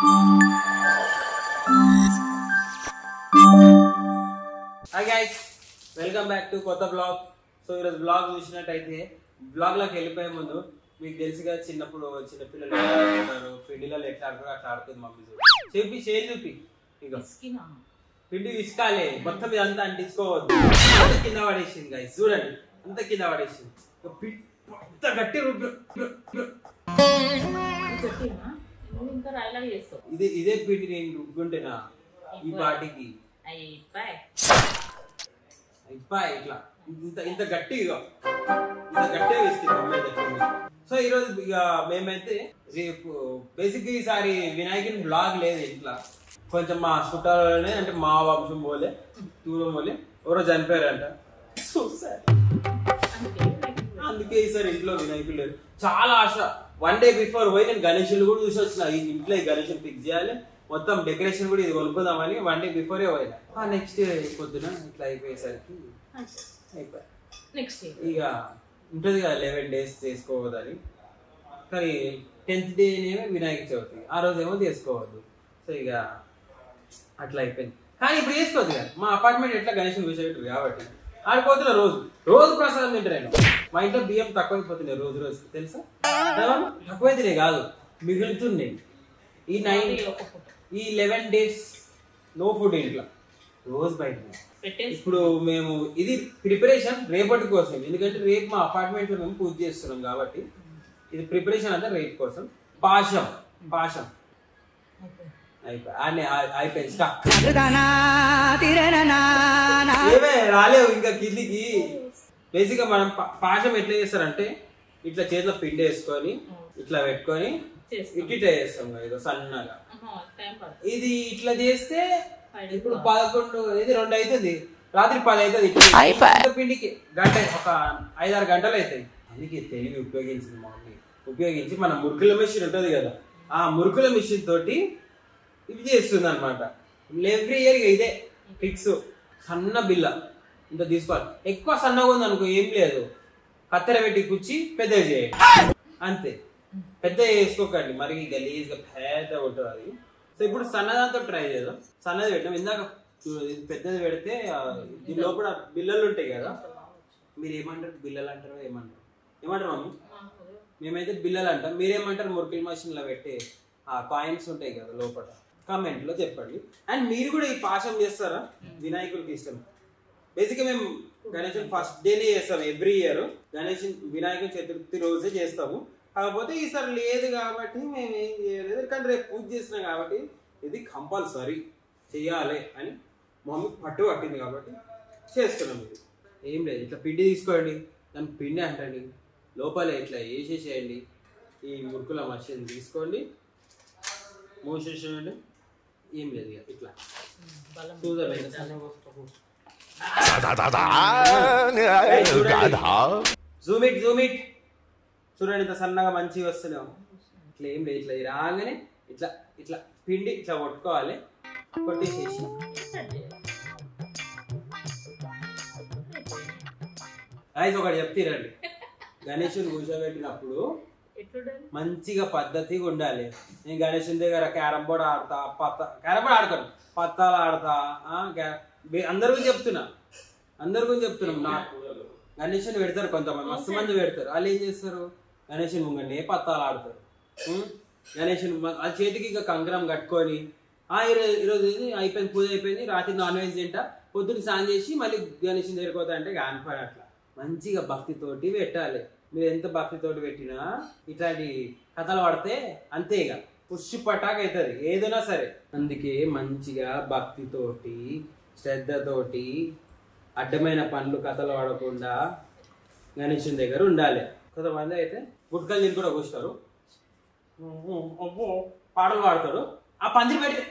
Hi guys, welcome back to కొత్త blog. So ఈరోజు blog చూసినట్టయితే బ్లాగ్లోకి వెళ్ళిపోయే ముందు మీకు తెలుసుగా చిన్నప్పుడు చిన్నపిల్లలు ఎట్లా ఆడుతున్నారు, పిండిలలో ఎట్లా ఆడుతారు అట్లా ఆడుతుంది మమ్మీ. చెప్పి చేయి చూపి. ఇక పిండి విసుకాలే, మొత్తం ఇదంతా అంటించుకోవద్దు. అంత కింద పడేసింది గైస్, చూడండి అంత కింద పడేసింది. అంత గట్టి ఇదే పిండి నేను రుబ్బుంటేనా ఈ పాటికి ఇట్లా ఇంత గట్టిగా వేస్తుంది. సో ఈరోజు ఇక మేమైతే రేపు బేసిక్ ఈసారి వినాయకుని బ్లాగ్ లేదు ఇంట్లో. కొంచెం మా చుట్టాలనే అంటే మా వంశం పోలే దూరం పోలే ఎవరో చనిపోయారంట. అందుకే ఈసారి ఇంట్లో వినాయకులు లేదు. చాలా ఆశ. 1 day బిఫోర్ పోయి నేను గణేషులు కూడా చూసి వచ్చిన. ఇంట్లో ఈ గణేషులు ఫిక్స్ చేయాలి, మొత్తం డెకరేషన్ కూడా ఇది కొనుక్కుందామని 1 day బిఫోరే పోయినా. నెక్స్ట్ పొద్దున ఇట్లా అయిపోయేసరికి అయిపోయి ఇక ఉంటుంది కదా 11 days చేసుకోవద్దని. కానీ 10th day వినాయక చవితి, ఆ రోజు ఏమో చేసుకోవద్దు. సో ఇక అట్లా అయిపోయింది. కానీ ఇప్పుడు చేసుకోవద్దు కదా, మా అపార్ట్మెంట్ ఎట్లా గణేషుని కూర్చోబెట్టారు కాబట్టి ఆడిపోతున్నా. రోజు ప్రసాదం తింటారు. మా ఇంట్లో బియ్యం తక్కువైపోతున్నాయి రోజు తెలుసా. తక్కువైతే కాదు, మిగులుతున్నాయి. ఈ 11 days నో ఫుడ్ ఇంట్లో, రోజు బయట. ఇప్పుడు మేము ఇది ప్రిపరేషన్ రేపటి కోసం, ఎందుకంటే రేపు మా అపార్ట్మెంట్ లో మేము పూజ చేస్తున్నాం కాబట్టి ఇది ప్రిపరేషన్ అంతా రేపు కోసం. పాశం అయిపోయింది. ఏమే రాలేవు ఇంకా కిందికి. బేసిక్ గా మనం పాశం ఎట్లా చేస్తారంటే ఇట్లా చేతిలో పిండి వేసుకొని ఇట్లా పెట్టుకొని ఇట్లా చేస్తాం కదా సన్నగా. ఇది ఇట్లా చేస్తే ఇప్పుడు 11 2 అవుతుంది, రాత్రి 10 అవుతుంది. పిండికి గంట, ఒక 5-6 గంటలు అవుతాయి. అందుకే తెలివి ఉపయోగించింది మమ్మీ. ఉపయోగించి మన మురుకుల మిషన్ ఉంటుంది కదా, ఆ మురుకుల మిషన్ తోటి ఇది చేస్తుంది అనమాట. ఎవ్రీ ఇయర్ ఇదే ఫిక్స్. సన్న బిల్ల ఇంత తీసుకోవాలి. ఎక్కువ సన్నగా ఉంది అనుకో ఏం లేదు, కత్తెర పెట్టి కుచ్చి పెద్దగా చేయండి అంతే. పెద్ద వేసుకోకండి, మరి గలీజ్గా పెద్ద ఉంటుంది అది. సో ఇప్పుడు సన్నదాంతో ట్రై చేద్దాం. సన్నది పెట్టాం ఇందాక, పెద్దది పెడితే దీని లోపల బిల్లలు ఉంటాయి కదా. మీరు ఏమంటారు, బిల్లలు అంటారు ఏమంటారు మమ్మీ? మేమైతే బిల్లలు అంటాం, మీరేమంటారు? మురుకుల మషిన్ లో పెట్టే ఆ కాయిన్స్ ఉంటాయి కదా లోపల, కామెంట్ లో చెప్పండి. అండ్ మీరు కూడా ఈ పాశం చేస్తారా? వినాయకుడికి ఇష్టం. బేసిక్గా మేము గణేష్ ఫస్ట్ డేనే చేస్తాం ఎవ్రీ ఇయర్. గణేష్ వినాయకుడి చతుర్థి రోజే చేస్తాము. కాకపోతే ఈసారి లేదు కాబట్టి మేము ఏం చేయలేదు. కానీ రేపు పూజ చేస్తున్నాం కాబట్టి ఇది కంపల్సరీ చెయ్యాలి అని మమ్మీ పట్టింది కాబట్టి చేస్తున్నాం. ఇది ఏం లేదు, ఇట్లా పిండి తీసుకోండి, దాన్ని పిండి అంటండి, లోపల ఇట్లా వేసేసేయండి. ఈ మురుకుల మషిన్ తీసుకోండి, మూసేసేయండి. ఏం లేదు ఇక ఇట్లా జూమ్ ఇట్ చూడండి, ఇంత సన్నగా మంచిగా వస్తున్నాం. ఇట్లా ఏం లేదు, ఇట్లా రాగానే ఇట్లా ఇట్లా పిండి ఇట్లా కొట్టుకోవాలి. కొట్టేసేసి ఒకటి చెప్తారండి, గణేషుని కూర్చోబెట్టినప్పుడు మంచిగా పద్ధతిగా ఉండాలి. నేను గణేషుని దగ్గర క్యారమ్ బోర్డ్ ఆడతా, క్యారమ్ బోర్డ్ ఆడుకోను, పత్తాలు ఆడతా. అందరికీ చెప్తున్నాం. నాకు గణేషుని పెడతారు కొంతమంది, మస్తు మంది పెడతారు. వాళ్ళు ఏం చేస్తారు, గణేషుని ముంగండి పత్తాలు ఆడతారు. గణేషుని ఆ చేతికి ఇంకా కంకణం కట్టుకొని ఈరోజు అయిపోయింది, పూజ అయిపోయింది, రాత్రి నాన్ వెజ్ తింటా, పొద్దున్న స్నానం చేసి మళ్ళీ గణేషుని దగ్గరికి అంటే కానిపోయి అట్లా మంచిగా భక్తితోటి పెట్టాలి. మీరు ఎంత భక్తితోటి పెట్టినా ఇట్లాంటి కథలు పడితే అంతే, ఇక పుష్టి పటాక్ అవుతుంది ఏదైనా సరే. అందుకే మంచిగా భక్తితోటి శ్రద్ధతోటి అడ్డమైన పనులు కథలు పడకుండా గణేషుని దగ్గర ఉండాలి. కొంతమంది అయితే గుట్కలు తిని కూడా కూర్చుంటారు, పాటలు పాడతారు, ఆ పందిరి పెట్టి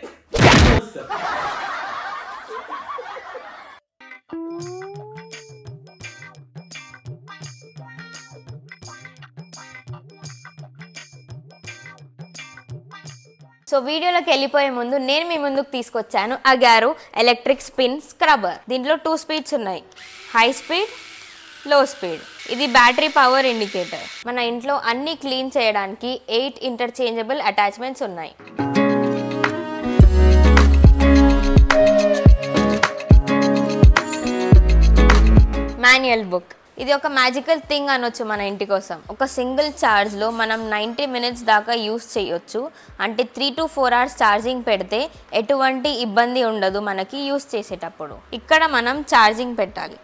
సో వీడియోలోకి వెళ్ళిపోయే ముందు నేను మీ ముందుకు తీసుకొచ్చాను అగారో ఎలక్ట్రిక్ స్పిన్ స్క్రబ్బర్. దీంట్లో 2 స్పీడ్స్ ఉన్నాయి, హై స్పీడ్, లో స్పీడ్. ఇది బ్యాటరీ పవర్ ఇండికేటర్. మన ఇంట్లో అన్ని క్లీన్ చేయడానికి 8 ఇంటర్చేంజబుల్ అటాచ్మెంట్స్ ఉన్నాయి. Manual book. ఇది ఒక మ్యాజికల్ థింగ్ అనొచ్చు మన ఇంటి కోసం. ఒక సింగిల్ ఛార్జ్లో మనం 90 minutes దాకా యూస్ చేయొచ్చు. అంటే 3 to 4 hours ఛార్జింగ్ పెడితే ఎటువంటి ఇబ్బంది ఉండదు మనకి యూస్ చేసేటప్పుడు. ఇక్కడ మనం ఛార్జింగ్ పెట్టాలి.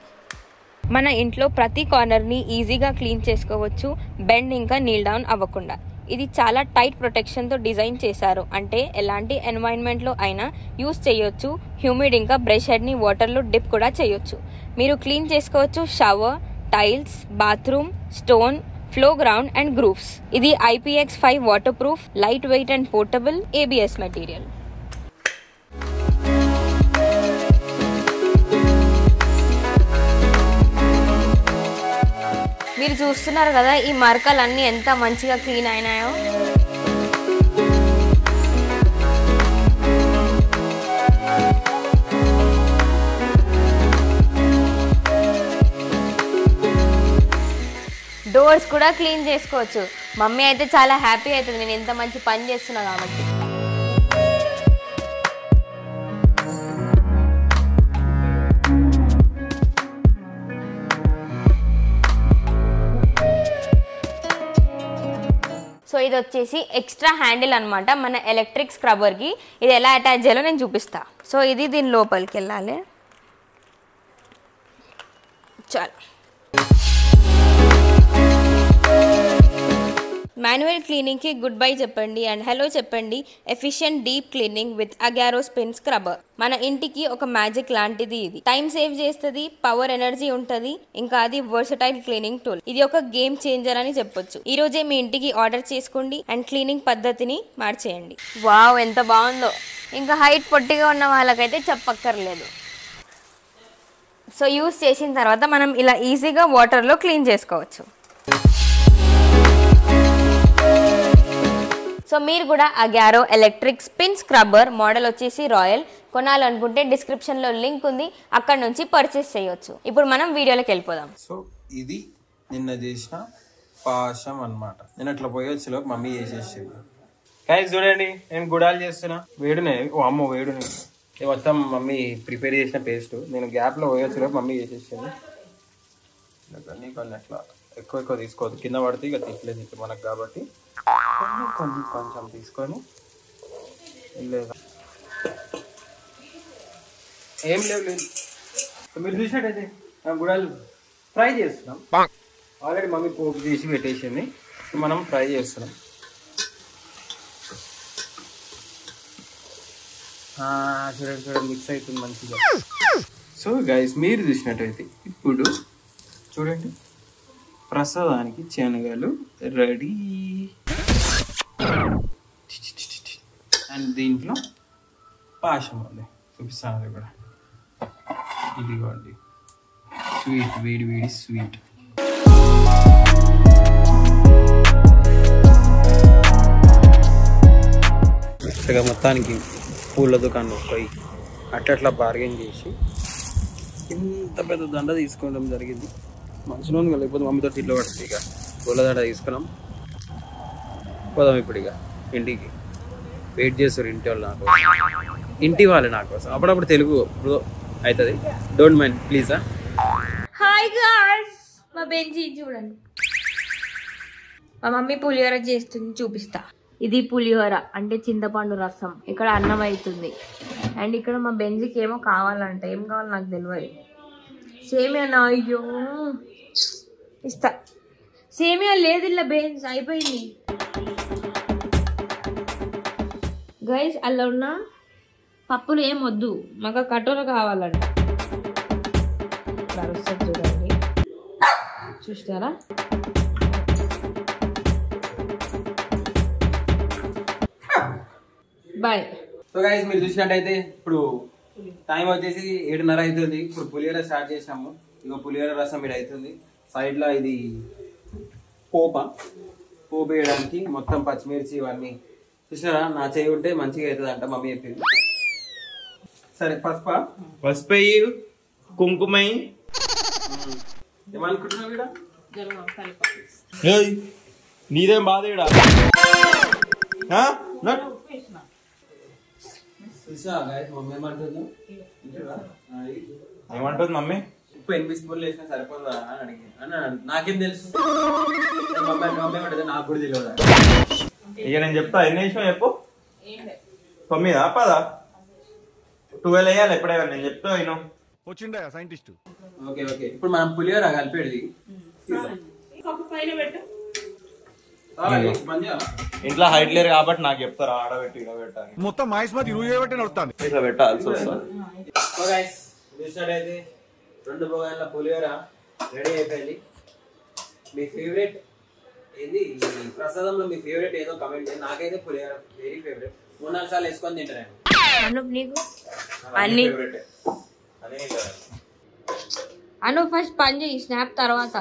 మన ఇంట్లో ప్రతి కార్నర్ని ఈజీగా క్లీన్ చేసుకోవచ్చు, బెండ్ ఇంకా నీల్ డౌన్ అవ్వకుండా. ఇది చాలా టైట్ ప్రొటెక్షన్తో డిజైన్ చేశారు. అంటే ఎలాంటి ఎన్వైరన్మెంట్లో అయినా యూస్ చేయొచ్చు. హ్యూమిడ్ ఇంకా బ్రష్ హెడ్ని వాటర్లో డిప్ కూడా చేయొచ్చు. మీరు క్లీన్ చేసుకోవచ్చు shower, tiles, bathroom, stone, flow ground and grooves. ఇది IPX5 water proof, light weight and portable ABS material. మీరు చూస్తున్నారు కదా ఈ మరకలన్నీ ఎంత మంచిగా క్లీన్ అయినాయో. డోర్స్ కూడా క్లీన్ చేసుకోవచ్చు. మమ్మీ అయితే చాలా హ్యాపీ అవుతుంది నేను ఎంత మంచి పని చేస్తున్నా కాబట్టి. సో ఇది వచ్చేసి ఎక్స్ట్రా హ్యాండిల్ అనమాట మన ఎలక్ట్రిక్ స్క్రబ్బర్కి. ఇది ఎలా అటాచ్ చేయాలో నేను చూపిస్తా. సో ఇది దీని లోపలికి వెళ్ళాలి. చాలు. మాన్యువల్ క్లీనింగ్కి గుడ్ బై చెప్పండి అండ్ హలో చెప్పండి. Efficient deep cleaning with Agaro spin scrubber. మన ఇంటికి ఒక మ్యాజిక్ లాంటిది. ఇది టైం సేవ్ చేస్తుంది, పవర్ ఎనర్జీ ఉంటుంది, ఇంకా అది వర్సటైల్ క్లీనింగ్ టూల్. ఇది ఒక గేమ్ చేంజర్ అని చెప్పొచ్చు. ఈ రోజే మీ ఇంటికి ఆర్డర్ చేసుకోండి అండ్ క్లీనింగ్ పద్ధతిని మార్చేయండి. వావ్ ఎంత బాగుందో. ఇంకా హైట్ పొట్టిగా ఉన్న వాళ్ళకైతే చెప్పక్కర్లేదు. సో యూస్ చేసిన తర్వాత మనం ఇలా ఈజీగా వాటర్లో క్లీన్ చేసుకోవచ్చు. సో మీరు కూడా Agaro electric spin scrubber model వచ్చేసి రాయల్ కొనాలనుకుంటే డిస్క్రిప్షన్లో లింక్ ఉంది, అక్కడ నుంచి పర్చేస్ చేయొచ్చు. ఇప్పుడు మనం వీడియోలోకి వెళ్ళిపోదాం. సో ఇది నిన్న చేసిన పాశం అన్నమాట. నేను అట్లా పోయొచ్చులోపు మమ్మీ చేసేసింది. కానీ చూడండి నేను గుడాలు చేస్తున్నా. వేడునే ఓ అమ్మో వేడునే మొత్తం మమ్మీ ప్రిపేర్ చేసిన పేస్ట్. నేను గ్యాప్లో పోయొచ్చులోపు మమ్మీ చేసేసింది. కొన్ని కొన్ని అట్లా ఎక్కువ తీసుకోవద్దు, కింద పడితే ఇక తిప్పలేదు ఇట్లా మనకు కాబట్టి కొంచెం తీసుకొని లేదా ఏం లేదు. మీరు చూసినట్టయితే గుడాలు ఫ్రై చేస్తున్నాం. ఆల్రెడీ మమ్మీ పోపు తీసి పెట్టేసింది, మనం ఫ్రై చేస్తున్నాం. చూడండి మిక్స్ అవుతుంది మంచిగా. సో గైస్ మీరు చూసినట్టయితే ఇప్పుడు చూడండి ప్రసాదానికి శనగలు రెడీ. అండ్ దీంట్లో పాశం ఉంది, చూపిస్తాను అది కూడా. ఇదిగోండి స్వీట్, వేడి వేడి స్వీట్. ఇక మొత్తానికి పూల దుకాణం పోయి అట్లా బార్గెన్ చేసి ఇంత పెద్ద దండ తీసుకోవడం జరిగింది. మనసులో లేకపోతే మమ్మీతో ఇల్లు పడుతుంది. ఇక పూల దండ తీసుకున్నాం, పోదాం ఇప్పుడు ఇక ఇంటికి. వెయిట్ చేస్తారు ఇంటి వాళ్ళు నా కోసం, ఇంటి వాళ్ళు నా కోసం. అప్పుడప్పుడు తెలుగు అవుతుంది, don't mind please. Hi guys, మా బెంజీ చూడండి. మా మమ్మీ పులిహోర చేస్తుంది, చూపిస్తా. ఇది పులిహోర అంటే చింతపండు రసం. ఇక్కడ అన్నం అవుతుంది. అండ్ ఇక్కడ మా బెంజీకి ఏమో కావాలంట. ఏం కావాలో నాకు తెలియదు. సేమియా, అయ్యో ఇస్తా. సేమియా లేదు ఇలా బెంజ్ అయిపోయింది. గైస్ అలా ఉన్న పప్పులు ఏం వద్దు, మాకు కటోర కావాలంట. చూడండి, చూస్తారా? బాయ్. సో గైస్ మీరు చూసినట్టయితే ఇప్పుడు టైం వచ్చేసి 7:30 అవుతుంది. ఇప్పుడు పులిహోర స్టార్ట్ చేసినాము. ఇక పులిహోర రసం ఇక్కడ అవుతుంది. సైడ్ లో ఇది పోపు వేయడానికి మొత్తం పచ్చిమిర్చి ఇవన్నీ చూసినారా. నా చేయి ఉంటే మంచిగా అవుతుంది అంట మమ్మీ చెప్పింది. సరే పసుపు కుంకుమ ఏమనుకుంటున్నావు ఇక్కడ? నీదేం బాధ ఇక్కడ? మమ్మీ ఏమంటుంది? ఏమంటుంది మమ్మీ? ఉప్పు 8 స్పూన్లు వేసినా సరిపోతుందా అని అడిగాను. నాకేం తెలుసు, మమ్మీ ఉంటుంది, నాకు కూడా తెలియదు. ఇక నేను చెప్తా, ఎన్ని వేసినా చెప్పు. 9 10 12 వేయాలి ఎప్పుడైనా, నేను చెప్తా అయినా వచ్చిండా సైంటిస్ట్. ఓకే ఓకే, ఇప్పుడు మనం పులిహోర కలిపేది ఇంట్లో హైట్ లేరు కాబట్టి నాకు చెప్తారు ఆడబెట్టి ఇడబెట్టాలి. మొత్తం మాయిస్మతి 20 నడుతుంది. ఇట్లా పెట్టాల్సి వస్తుంది. అయితే 2 బొగాన్ల పులిహోర రెడీ అయిపోయింది. మీ ఫేవరెట్ ఏది ప్రసాదంలో, మీ ఫేవరెట్ ఏదో కమెంట్ చేయండి. నాకైతే పులిహోర వెరీ ఫేవరెట్. 3-4 సార్లు వేసుకొని తింటాను. నీకు అన్ని అను ఫస్ట్ పని చేయి, స్నాప్ తర్వాత.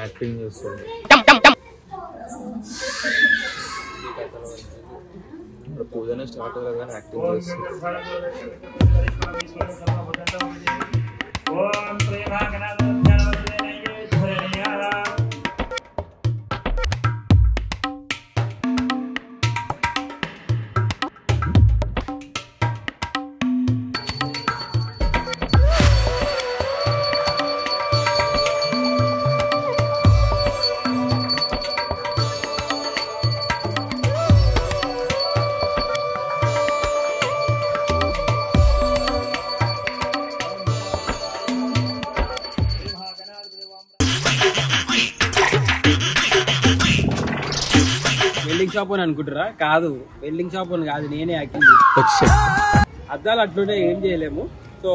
యాక్టింగ్ చేస్తుంది. పూజనే స్టార్ట్ అవ్వలేదు కానీ యాక్టింగ్ చేస్తుంది. వెల్డింగ్ షాప్ అని అనుకుంటారా? కాదు, వెల్డింగ్ షాప్ అని కాదు, నేనే యాక్టింగ్. అద్దాలు అట్లుంటే ఏం చేయలేము. సో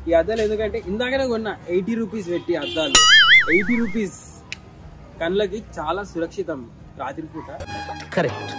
ఈ అద్దాలు ఎందుకంటే ఇందాకనే కొన్నా 80 రూపీస్ పెట్టి అద్దాలు. 80 రూపీస్ కళ్ళకి చాలా సురక్షితం రాత్రిపూట. కరెక్ట్.